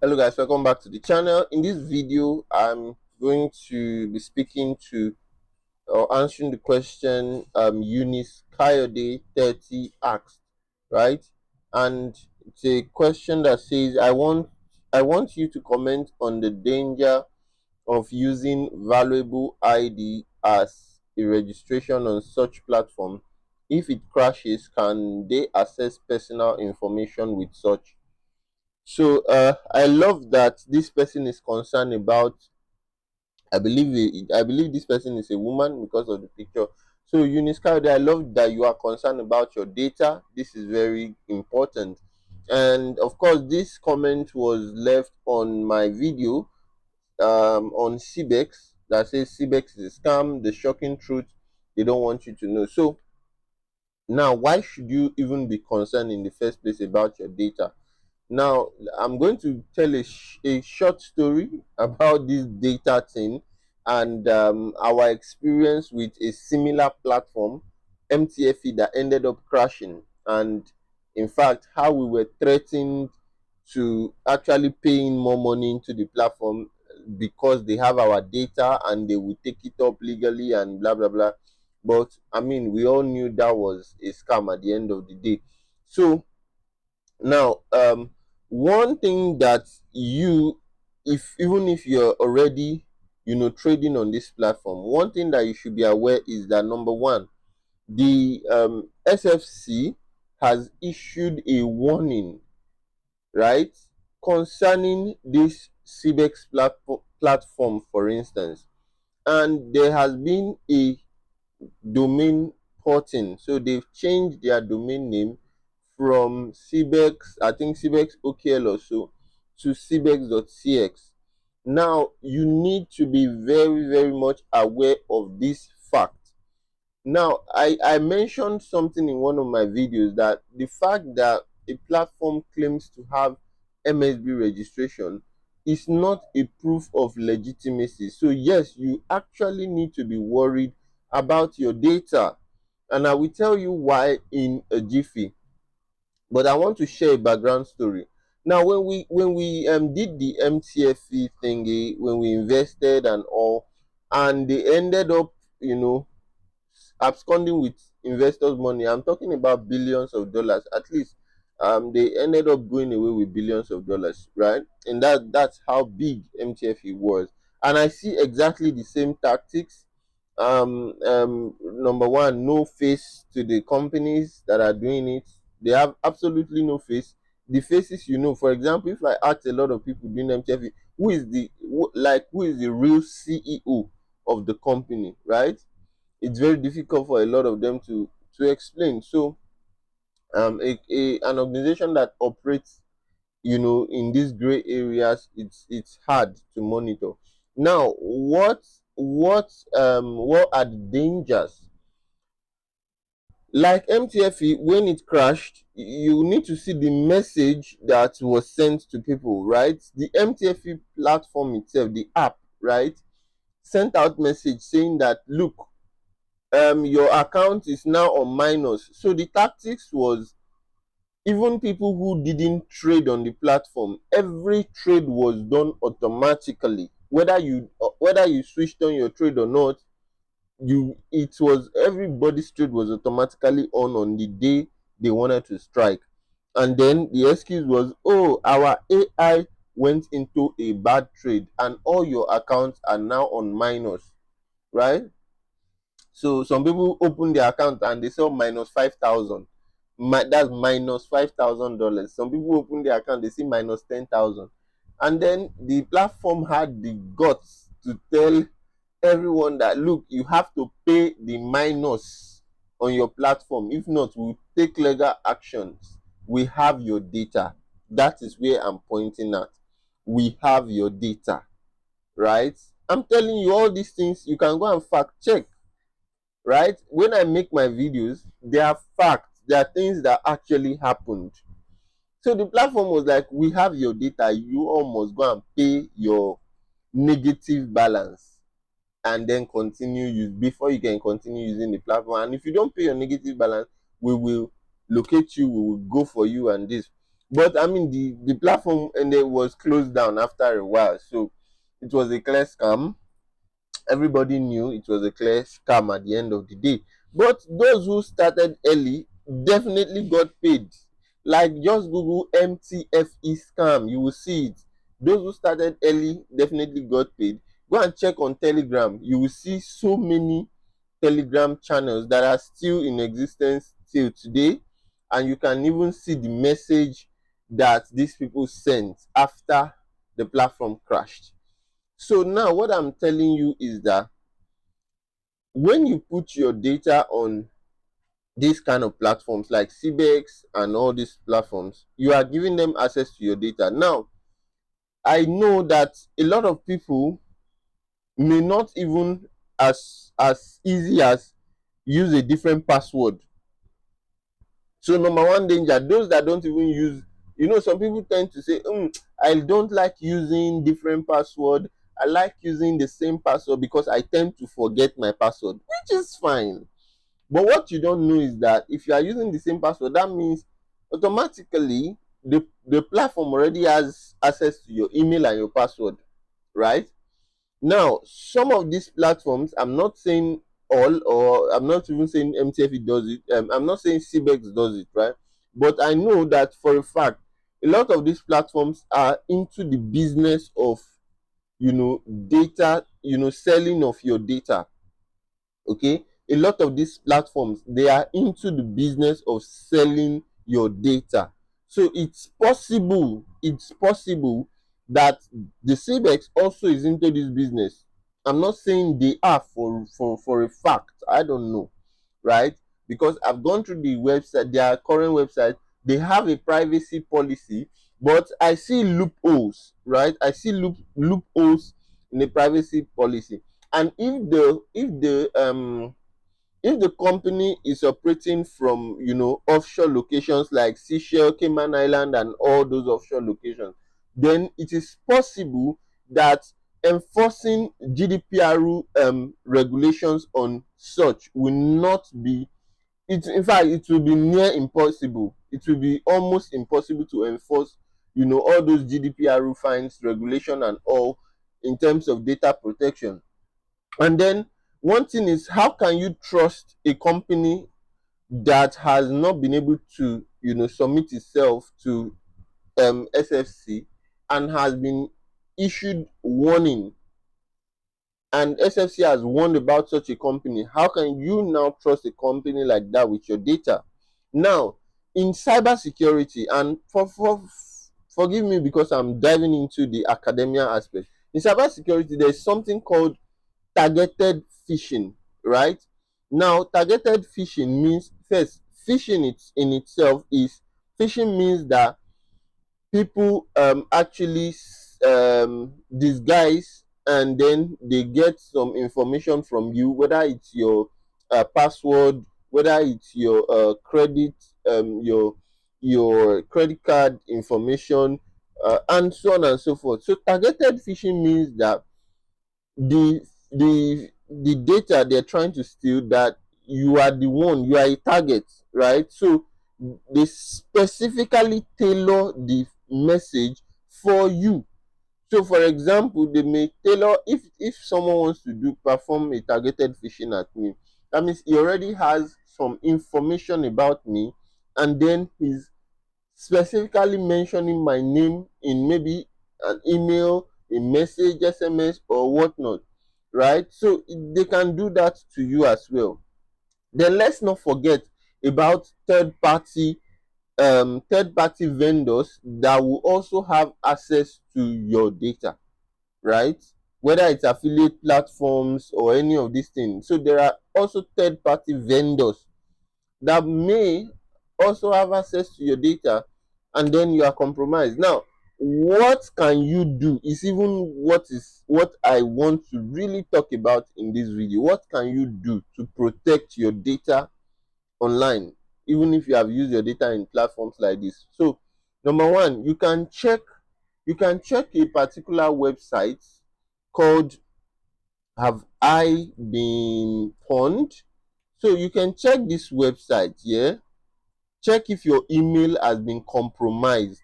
Hello guys, welcome back to the channel. In this video I'm going to be speaking to or answering the question Eunice Kayode 30 asked, right? And it's a question that says I want you to comment on the danger of using valuable ID as a registration on such platform. If it crashes, can they access personal information with such? So I love that this person is concerned about. I believe this person is a woman because of the picture. So Eunice Kayode, I love that you are concerned about your data. This is very important. And of course, this comment was left on my video on CBEX that says CBEX is a scam. The shocking truth they don't want you to know. So now, why should you even be concerned in the first place about your data? Now, I'm going to tell a short story about this data thing and our experience with a similar platform, MTFE, that ended up crashing. And in fact, how we were threatened to actually paying more money into the platform because they have our data and they will take it up legally and blah blah blah. But I mean, we all knew that was a scam at the end of the day. So now, one thing that you, if even if you're already, trading on this platform, one thing that you should be aware is that number one, the SFC has issued a warning, right, concerning this CBEX platform, for instance, and there has been a domain porting. So they've changed their domain name from CBEX, I think CBEX OKL or so, to CBEX.cx. Now you need to be very, very much aware of this fact. Now, I mentioned something in one of my videos that the fact that a platform claims to have MSB registration is not a proof of legitimacy. So yes, you actually need to be worried about your data. And I will tell you why in a jiffy. But I want to share a background story. Now, when we did the MTFE thingy, when we invested and all, and they ended up, absconding with investors' money. I'm talking about billions of dollars. At least they ended up going away with billions of dollars, right? And that's how big MTFE was. And I see exactly the same tactics. Number one, no face to the companies that are doing it. They have absolutely no face. The faces, for example, if I ask a lot of people doing MTFE, who is the real CEO of the company, right? It's very difficult for a lot of them to explain. So an organization that operates, in these gray areas, it's hard to monitor. Now, what are the dangers? Like MTFE, when it crashed, you need to see the message that was sent to people, right? The MTFE platform itself, the app, right, sent out message saying that, look, your account is now on minus. So the tactics was, even people who didn't trade on the platform, every trade was done automatically, whether you switched on your trade or not. It was everybody's trade was automatically on the day they wanted to strike. And then the excuse was, oh, our AI went into a bad trade and all your accounts are now on minus, right? So some people open their account and they sell minus 5,000. That's minus $5,000. Some people open their account, they see minus 10,000. And then the platform had the guts to tell everyone that, look, you have to pay the minus on your platform. If not, we'll take legal actions. We have your data. That is where I'm pointing at. We have your data, right? I'm telling you all these things. You can go and fact check, right? When I make my videos, they are facts, they are things that actually happened. So the platform was like, we have your data, you all must go and pay your negative balance and then continue use before you can continue using the platform. And if you don't pay your negative balance, we will locate you, we will go for you and this. But I mean, the platform and it was closed down after a while, so it was a clear scam. Everybody knew it was a clear scam at the end of the day. But those who started early definitely got paid. Like, just Google MTFE scam, you will see it. Those who started early definitely got paid. Go and check on Telegram, you will see so many Telegram channels that are still in existence till today, and you can even see the message that these people sent after the platform crashed. So now what I'm telling you is that when you put your data on these kind of platforms like CBEX and all these platforms, you are giving them access to your data. Now, I know that a lot of people may not even as easy as use a different password. So number one danger, those that don't even use, some people tend to say, I don't like using different password. I like using the same password because I tend to forget my password, which is fine. But what you don't know is that if you are using the same password, that means automatically the platform already has access to your email and your password, right? Now, some of these platforms, I'm not saying all, or I'm not even saying MTFE does it. I'm not saying CBEX does it, right? But I know that for a fact, a lot of these platforms are into the business of, data, selling of your data. Okay, a lot of these platforms, they are into the business of selling your data. So it's possible that the CBEX also is into this business. I'm not saying they are for a fact, I don't know, right? Because I've gone through the website, their current website, they have a privacy policy, but I see loopholes, right? I see loopholes in the privacy policy. And if the company is operating from, offshore locations like Seychelles, Cayman Island, and all those offshore locations, then it is possible that enforcing GDPR regulations on such will not be it. In fact, it will be near impossible. It will be almost impossible to enforce, all those GDPR fines, regulation, and all, in terms of data protection. And then one thing is, how can you trust a company that has not been able to, submit itself to SFC, and has been issued warning, and SFC has warned about such a company? How can you now trust a company like that with your data? Now, in cybersecurity, and forgive me because I'm diving into the academia aspect. In cybersecurity, there's something called targeted phishing, right? Now, targeted phishing means, first, phishing it in itself is, phishing means that people actually disguise, and then they get some information from you, whether it's your password, whether it's your credit, your credit card information, and so on and so forth. So targeted phishing means that the the data they're trying to steal, that you are a target, right? So they specifically tailor the message for you. So for example, they may tailor, if someone wants to do perform a targeted phishing at me, that means he already has some information about me, and then he's specifically mentioning my name in maybe an email, a message, SMS, or whatnot, right? So they can do that to you as well. Then let's not forget about third party vendors that will also have access to your data, right? Whether it's affiliate platforms or any of these things. So there are also third party vendors that may also have access to your data, and then you are compromised. Now, what can you do is even what I want to really talk about in this video. What can you do to protect your data online, even if you have used your data in platforms like this? So number one, you can check a particular website called Have I Been Pwned. So you can check this website, yeah. check if your email has been compromised,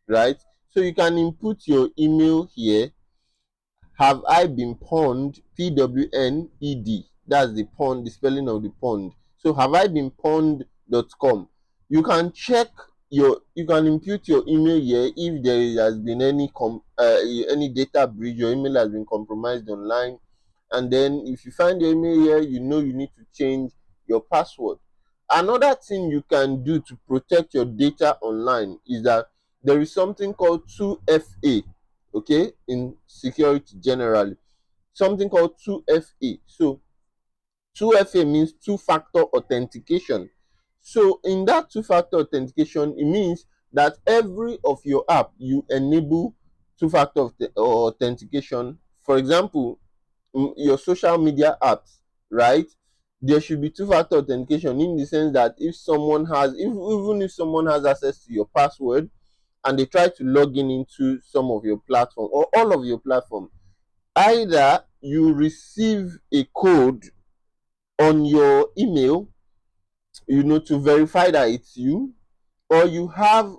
right? So you can input your email here. Have I been pwned? Pwned. That's the pwned, the spelling of the pwned. So have I been pwned.com. You can check you can input your email here if there has been any data breach, your email has been compromised online. And then if you find your email here, you know you need to change your password. Another thing you can do to protect your data online is that there is something called 2FA, okay, in security generally, something called 2FA. So 2FA means two-factor authentication. So in that two-factor authentication, it means that every of your app you enable two-factor authentication. For example, your social media apps, right? There should be two-factor authentication, in the sense that if someone has, even if someone has access to your password and they try to log in into some of your platform or all of your platform, either you receive a code on your email, to verify that it's you, or you have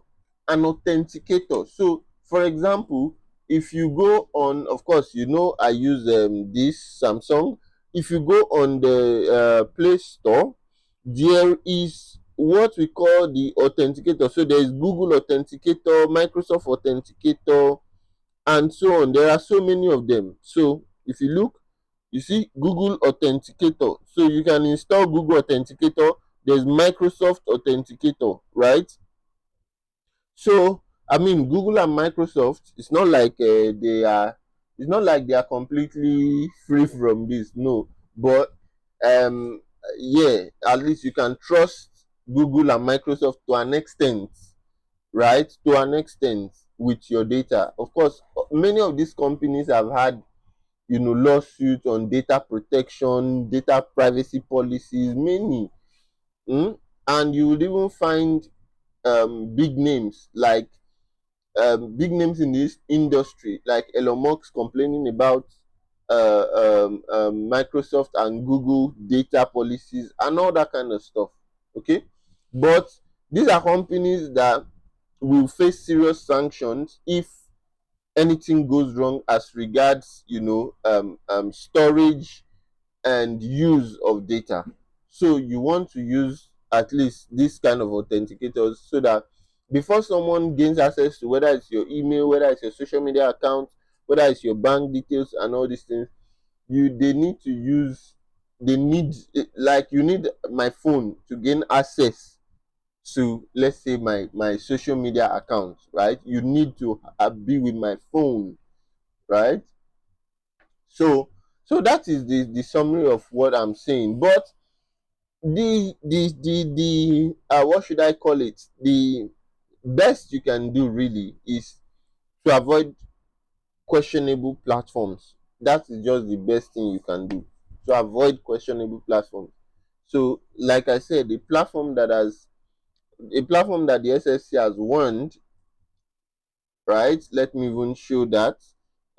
an authenticator. So for example, if you go on, of course, I use this Samsung. If you go on the Play Store, there is what we call the authenticator. So there is Google Authenticator, Microsoft Authenticator, and so on. There are so many of them. So if you look, you see Google Authenticator. So you can install Google Authenticator. There's Microsoft Authenticator, right? So I mean, Google and Microsoft, it's not like they are completely free from this. No, but um, yeah, at least you can trust Google and Microsoft to an extent, right? To an extent with your data. Of course, many of these companies have had lawsuits on data protection, data privacy policies, many. And you would even find big names in this industry, like Elon Musk complaining about Microsoft and Google data policies and all that kind of stuff. Okay, but these are companies that will face serious sanctions if anything goes wrong as regards storage and use of data. So you want to use at least this kind of authenticators, so that before someone gains access to, whether it's your email, whether it's your social media account, whether it's your bank details and all these things, you need my phone to gain access to, let's say, my social media account, right? You need to be with my phone, right? So that is the summary of what I'm saying. But the what should I call it, the best you can do really is to avoid questionable platforms. That is just the best thing you can do, to avoid questionable platforms. So like I said, a platform that the SSC has warned, right? Let me even show that.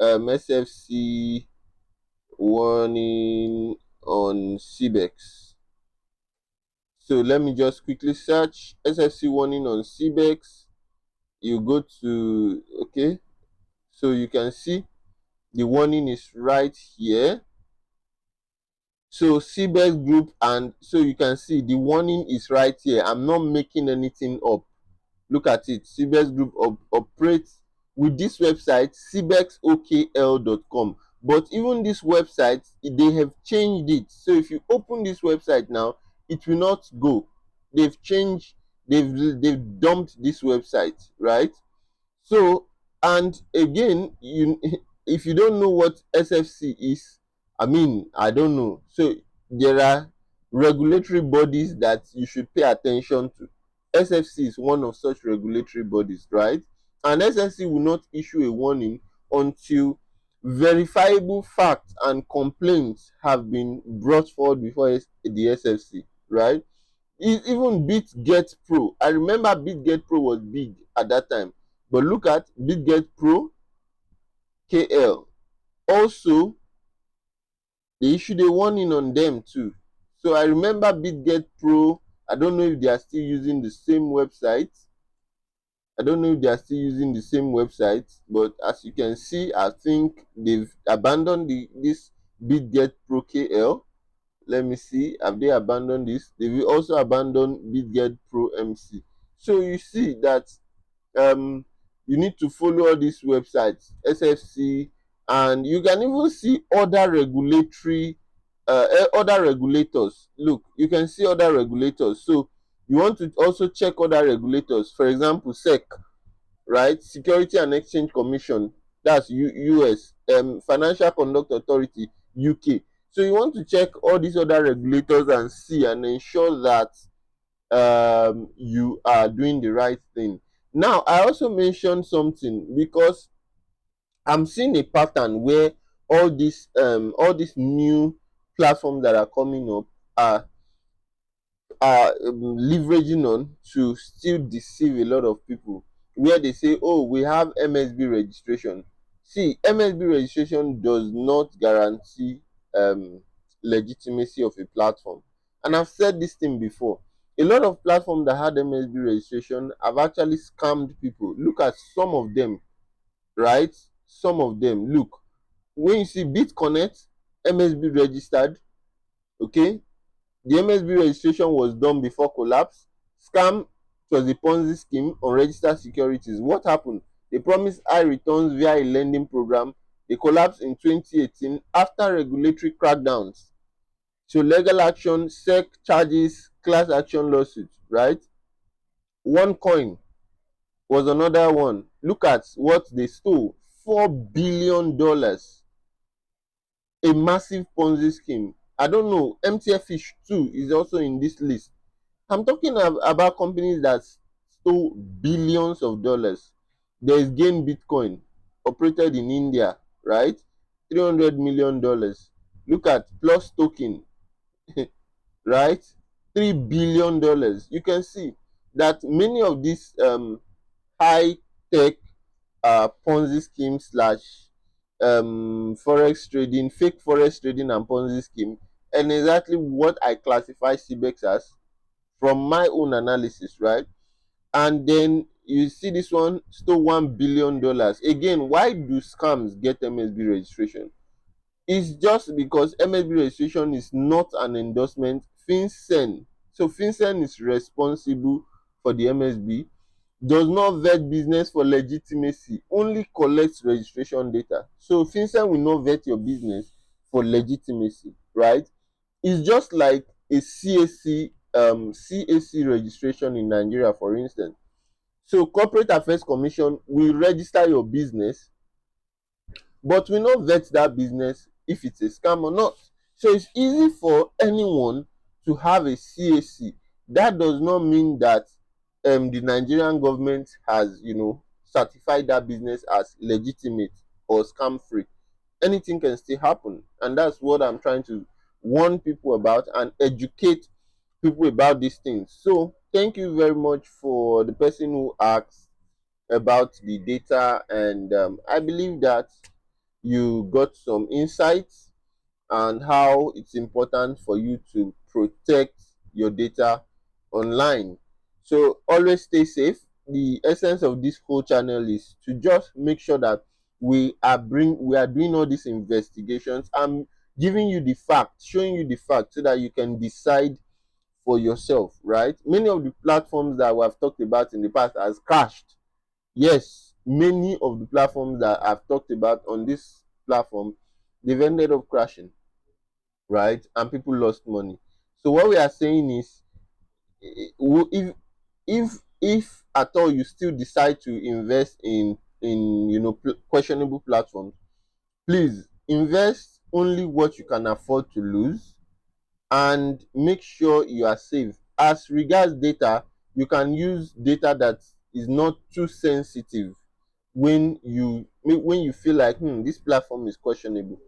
SFC warning on CBEX. So let me just quickly search SFC warning on CBEX. You go to, okay, so you can see the warning is right here. So CBEX group, and so you can see the warning is right here. I'm not making anything up. Look at it. CBEX group operates with this website, cbexokl.com. But even this website, they have changed it. So if you open this website now, it will not go. They've changed, they've dumped this website, right? So, and again, if you don't know what SFC is, I mean, I don't know. So there are regulatory bodies that you should pay attention to. SFC is one of such regulatory bodies, right? And SFC will not issue a warning until verifiable facts and complaints have been brought forward before the SFC, right? Even BitGet Pro. I remember BitGet Pro was big at that time, but look at BitGet Pro KL. Also, they issued a warning on them too. So I remember BitGet Pro I don't know if they are still using the same website. I don't know if they are still using the same website, but as you can see, I think they've abandoned this BitGet Pro KL. Let me see, have they abandoned this? They will also abandon BitGet Pro MC. So you see that um you need to follow all these websites, SFC, and you can even see other regulatory other regulators. Look, you can see other regulators. So you want to also check other regulators, for example SEC, right? Security and Exchange Commission, that's US, Financial Conduct Authority, UK. So you want to check all these other regulators and see and ensure that you are doing the right thing. Now, I also mentioned something because I'm seeing a pattern where all these new platforms that are coming up are leveraging on to still deceive a lot of people, where they say, oh, we have MSB registration. See, MSB registration does not guarantee legitimacy of a platform. And I've said this thing before. A lot of platforms that had MSB registration have actually scammed people. Look at some of them, right? Some of them. Look, when you see BitConnect, MSB registered, okay? The MSB registration was done before collapse. Scam, it was a Ponzi scheme on registered securities. What happened? They promised high returns via a lending program. They collapsed in 2018 after regulatory crackdowns. So legal action, SEC charges, class action lawsuits, right? OneCoin was another one. Look at what they stole. $4 billion. A massive Ponzi scheme. I don't know. MTFE too is also in this list. I'm talking about companies that stole billions of dollars. There is Gain Bitcoin, operated in India, right? $300 million. Look at Plus Token, right? $3 billion. You can see that many of these high tech Ponzi schemes slash forex trading, fake forex trading, and Ponzi scheme, and exactly what I classify CBEX as from my own analysis, right? And then you see this one stole $1 billion. Again, why do scams get MSB registration? It's just because MSB registration is not an endorsement. FinCEN, so FinCEN is responsible for the MSB, does not vet business for legitimacy, only collects registration data. So FinCEN will not vet your business for legitimacy, right? It's just like a CAC registration in Nigeria, for instance. So Corporate Affairs Commission will register your business, but we not vet that business if it's a scam or not. So it's easy for anyone to have a CAC. That does not mean that the Nigerian government has, certified that business as legitimate or scam free. Anything can still happen, and that's what I'm trying to warn people about and educate people about these things. So thank you very much for the person who asked about the data, and I believe that you got some insights and how it's important for you to protect your data online. So always stay safe. The essence of this whole channel is to just make sure that we are doing all these investigations. I'm giving you the facts, showing you the facts so that you can decide for yourself, right? Many of the platforms that we have talked about in the past has crashed. Yes, many of the platforms that I've talked about on this platform, they've ended up crashing, right? And people lost money. So what we are saying is, if if at all you still decide to invest in questionable platforms, please invest only what you can afford to lose, and make sure you are safe. As regards data, you can use data that is not too sensitive. When you feel like this platform is questionable,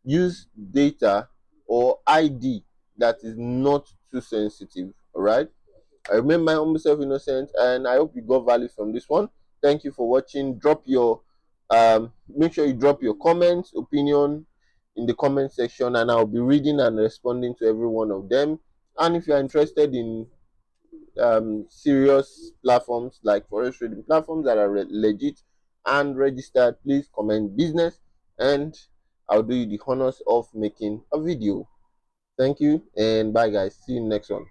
use data or ID that is not too sensitive. All right. I remain my humble self innocent, and I hope you got value from this one. Thank you for watching. Make sure you drop your comments, opinion in the comment section, and I'll be reading and responding to every one of them. And if you're interested in serious platforms like forex trading platforms that are legit and registered, please comment business, and I'll do you the honors of making a video. Thank you and bye guys. See you next one.